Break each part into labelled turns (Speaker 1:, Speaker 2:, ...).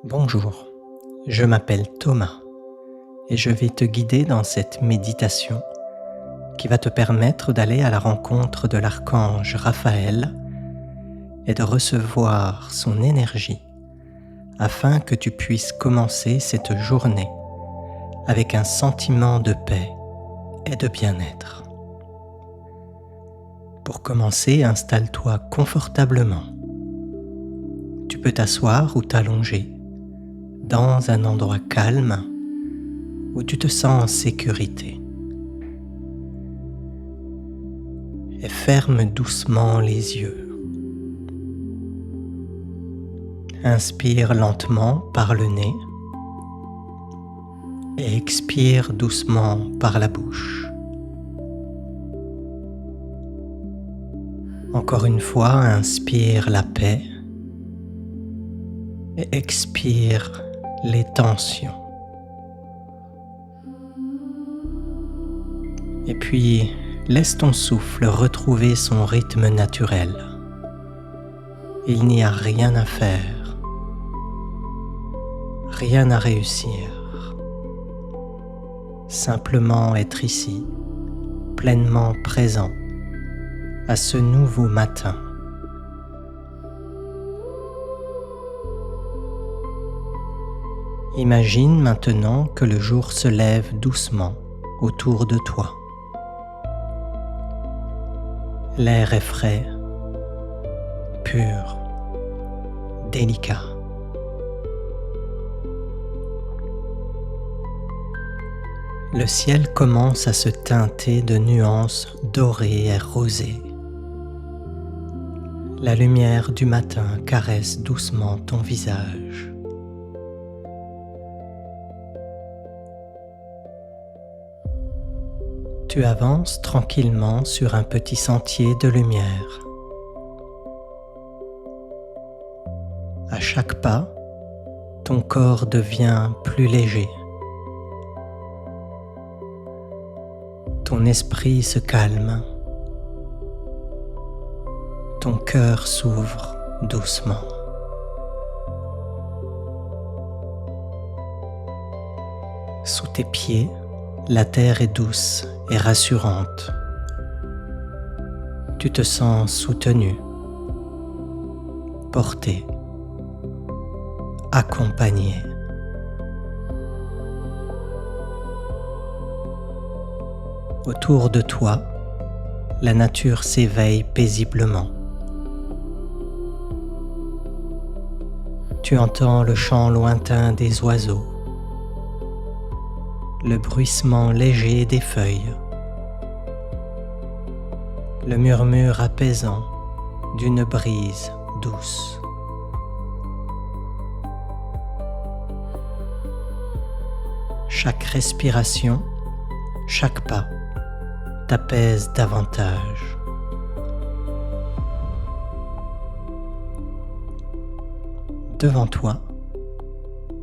Speaker 1: Bonjour, je m'appelle Thomas et je vais te guider dans cette méditation qui va te permettre d'aller à la rencontre de l'archange Raphaël et de recevoir son énergie afin que tu puisses commencer cette journée avec un sentiment de paix et de bien-être. Pour commencer, installe-toi confortablement. Tu peux t'asseoir ou t'allonger dans un endroit calme où tu te sens en sécurité. Et ferme doucement les yeux. Inspire lentement par le nez et expire doucement par la bouche. Encore une fois, inspire la paix et expire les tensions. Et puis, laisse ton souffle retrouver son rythme naturel. Il n'y a rien à faire, rien à réussir. Simplement être ici, pleinement présent à ce nouveau matin. Imagine maintenant que le jour se lève doucement autour de toi. L'air est frais, pur, délicat. Le ciel commence à se teinter de nuances dorées et rosées. La lumière du matin caresse doucement ton visage. Tu avances tranquillement sur un petit sentier de lumière. À chaque pas, ton corps devient plus léger. Ton esprit se calme. Ton cœur s'ouvre doucement. Sous tes pieds, la terre est douce et rassurante. Tu te sens soutenu, porté, accompagné. Autour de toi, la nature s'éveille paisiblement. Tu entends le chant lointain des oiseaux, le bruissement léger des feuilles, le murmure apaisant d'une brise douce. Chaque respiration, chaque pas t'apaise davantage. Devant toi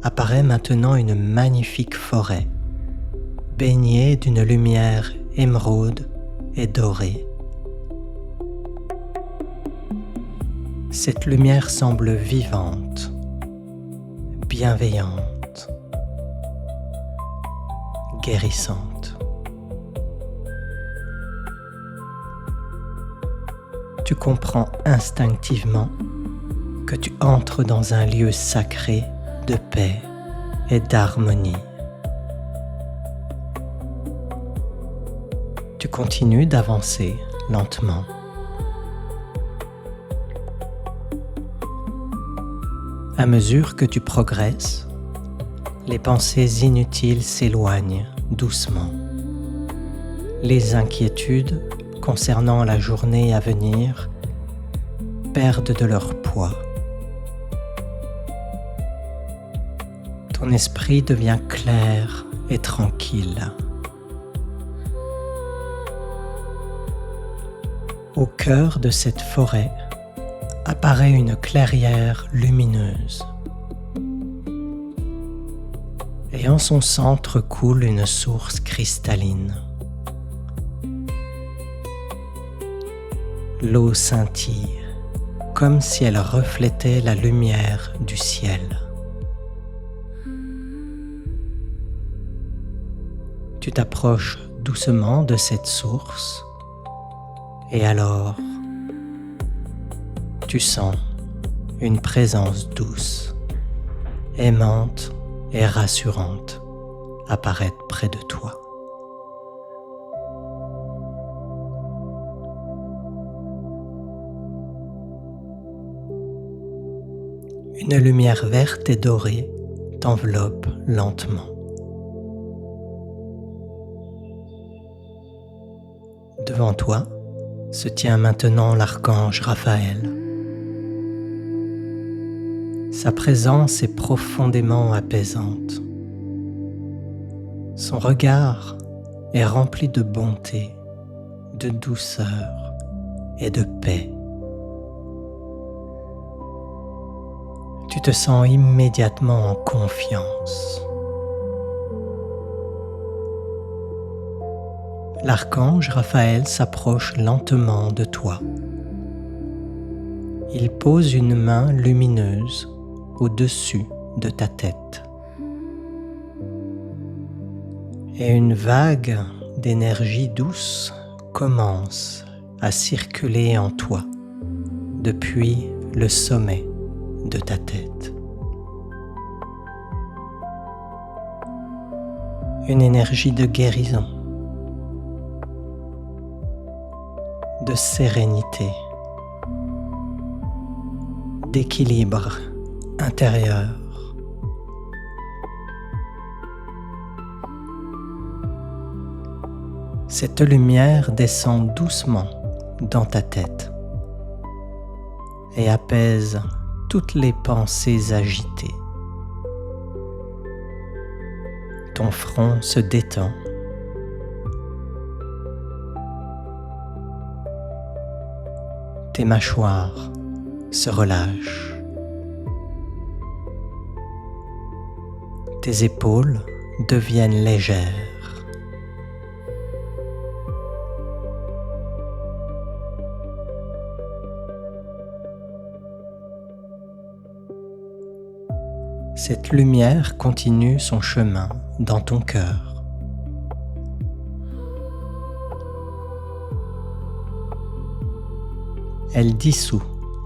Speaker 1: apparaît maintenant une magnifique forêt, baignée d'une lumière émeraude et dorée. Cette lumière semble vivante, bienveillante, guérissante. Tu comprends instinctivement que tu entres dans un lieu sacré de paix et d'harmonie. Tu continues d'avancer lentement. À mesure que tu progresses, les pensées inutiles s'éloignent doucement. Les inquiétudes concernant la journée à venir perdent de leur poids. Ton esprit devient clair et tranquille. Au cœur de cette forêt apparaît une clairière lumineuse. Et en son centre coule une source cristalline. L'eau scintille, comme si elle reflétait la lumière du ciel. Tu t'approches doucement de cette source et alors tu sens une présence douce, aimante et rassurante apparaître près de toi. Une lumière verte et dorée t'enveloppe lentement. Devant toi se tient maintenant l'archange Raphaël. Sa présence est profondément apaisante. Son regard est rempli de bonté, de douceur et de paix. Tu te sens immédiatement en confiance. L'archange Raphaël s'approche lentement de toi. Il pose une main lumineuse au-dessus de ta tête. Et une vague d'énergie douce commence à circuler en toi depuis le sommet de ta tête. Une énergie de guérison, de sérénité, d'équilibre intérieur. Cette lumière descend doucement dans ta tête et apaise toutes les pensées agitées. Ton front se détend. Tes mâchoires se relâchent. Tes épaules deviennent légères. Cette lumière continue son chemin dans ton cœur. Elle dissout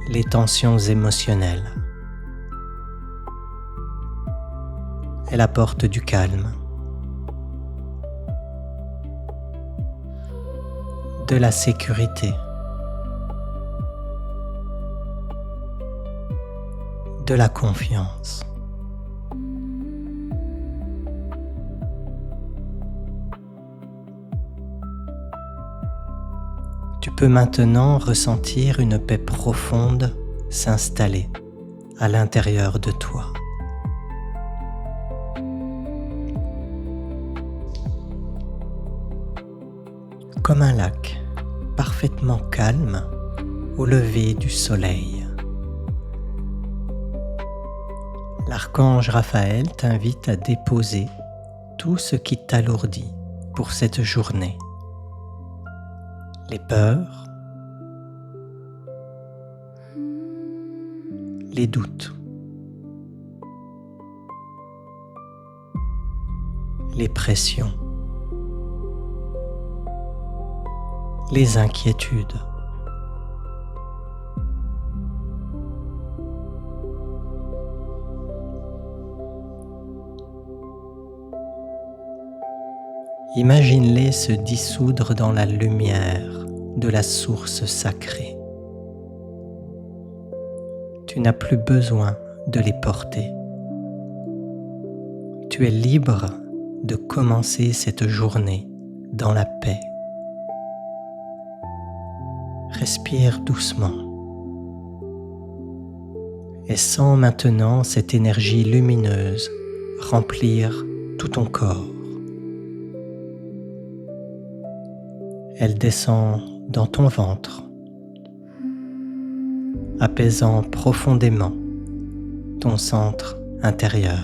Speaker 1: les tensions émotionnelles. Elle apporte du calme, de la sécurité, de la confiance. Tu peux maintenant ressentir une paix profonde s'installer à l'intérieur de toi. Comme un lac parfaitement calme au lever du soleil. L'archange Raphaël t'invite à déposer tout ce qui t'alourdit pour cette journée. Les peurs, les doutes, les pressions, les inquiétudes. Imagine-les se dissoudre dans la lumière de la source sacrée. Tu n'as plus besoin de les porter. Tu es libre de commencer cette journée dans la paix. Respire doucement et sens maintenant cette énergie lumineuse remplir tout ton corps. Elle descend dans ton ventre, apaisant profondément ton centre intérieur.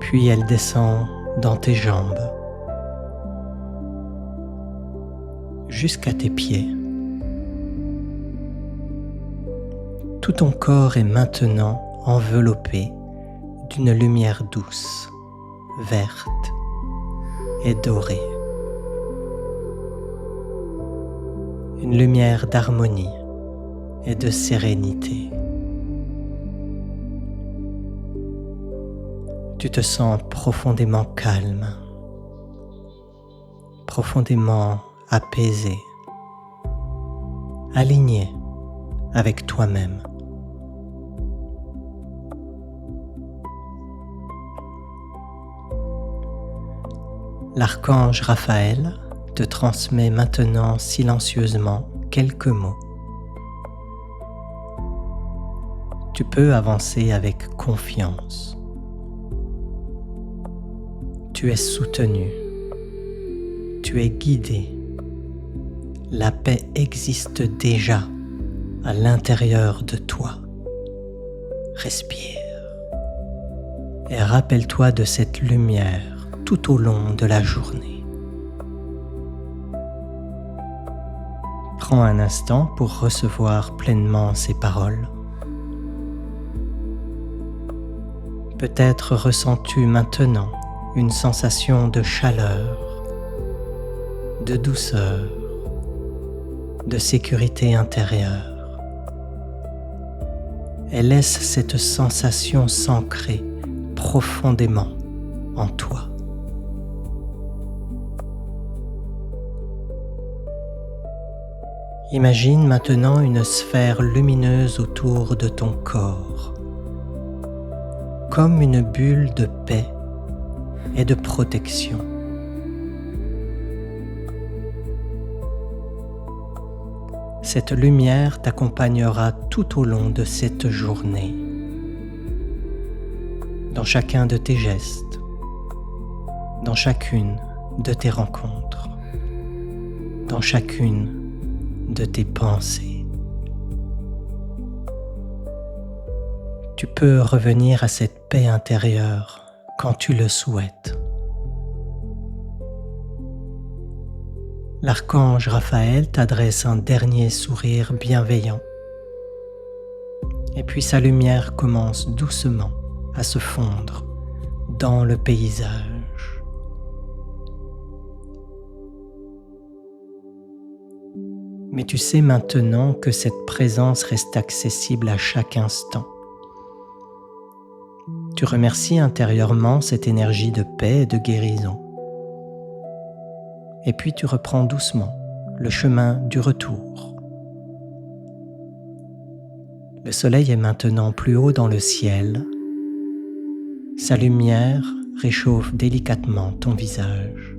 Speaker 1: Puis elle descend dans tes jambes, jusqu'à tes pieds. Tout ton corps est maintenant enveloppé d'une lumière douce, verte et dorée. Une lumière d'harmonie et de sérénité. Tu te sens profondément calme, profondément apaisé, aligné avec toi-même. L'archange Raphaël te transmet maintenant silencieusement quelques mots. Tu peux avancer avec confiance. Tu es soutenu. Tu es guidé. La paix existe déjà à l'intérieur de toi. Respire et rappelle-toi de cette lumière tout au long de la journée. Prends un instant pour recevoir pleinement ces paroles. Peut-être ressens-tu maintenant une sensation de chaleur, de douceur, de sécurité intérieure. Et laisse cette sensation s'ancrer profondément en toi. Imagine maintenant une sphère lumineuse autour de ton corps, comme une bulle de paix et de protection. Cette lumière t'accompagnera tout au long de cette journée, dans chacun de tes gestes, dans chacune de tes rencontres, dans chacune de tes pensées. Tu peux revenir à cette paix intérieure quand tu le souhaites. L'archange Raphaël t'adresse un dernier sourire bienveillant, et puis sa lumière commence doucement à se fondre dans le paysage. Mais tu sais maintenant que cette présence reste accessible à chaque instant. Tu remercies intérieurement cette énergie de paix et de guérison. Et puis tu reprends doucement le chemin du retour. Le soleil est maintenant plus haut dans le ciel. Sa lumière réchauffe délicatement ton visage.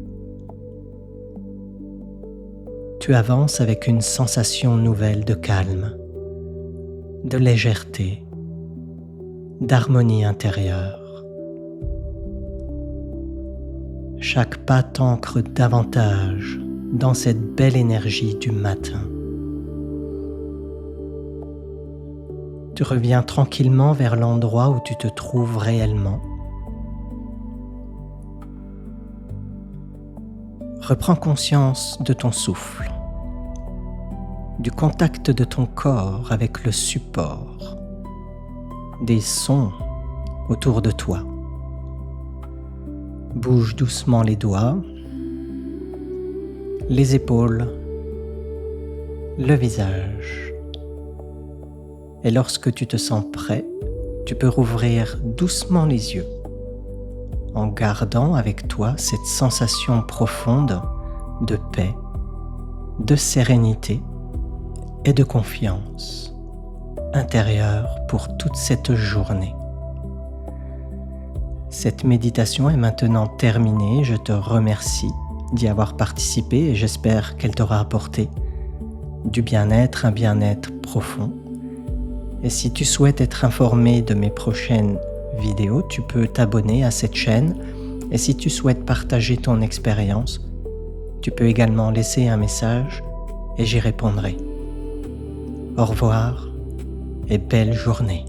Speaker 1: Tu avances avec une sensation nouvelle de calme, de légèreté, d'harmonie intérieure. Chaque pas t'ancre davantage dans cette belle énergie du matin. Tu reviens tranquillement vers l'endroit où tu te trouves réellement. Reprends conscience de ton souffle, du contact de ton corps avec le support, des sons autour de toi. Bouge doucement les doigts, les épaules, le visage. Et lorsque tu te sens prêt, tu peux rouvrir doucement les yeux, en gardant avec toi cette sensation profonde de paix, de sérénité et de confiance intérieure pour toute cette journée. Cette méditation est maintenant terminée. Je te remercie d'y avoir participé et j'espère qu'elle t'aura apporté du bien-être, un bien-être profond. Et si tu souhaites être informé de mes prochaines vidéos, tu peux t'abonner à cette chaîne. Et si tu souhaites partager ton expérience, tu peux également laisser un message et j'y répondrai. Au revoir et belle journée.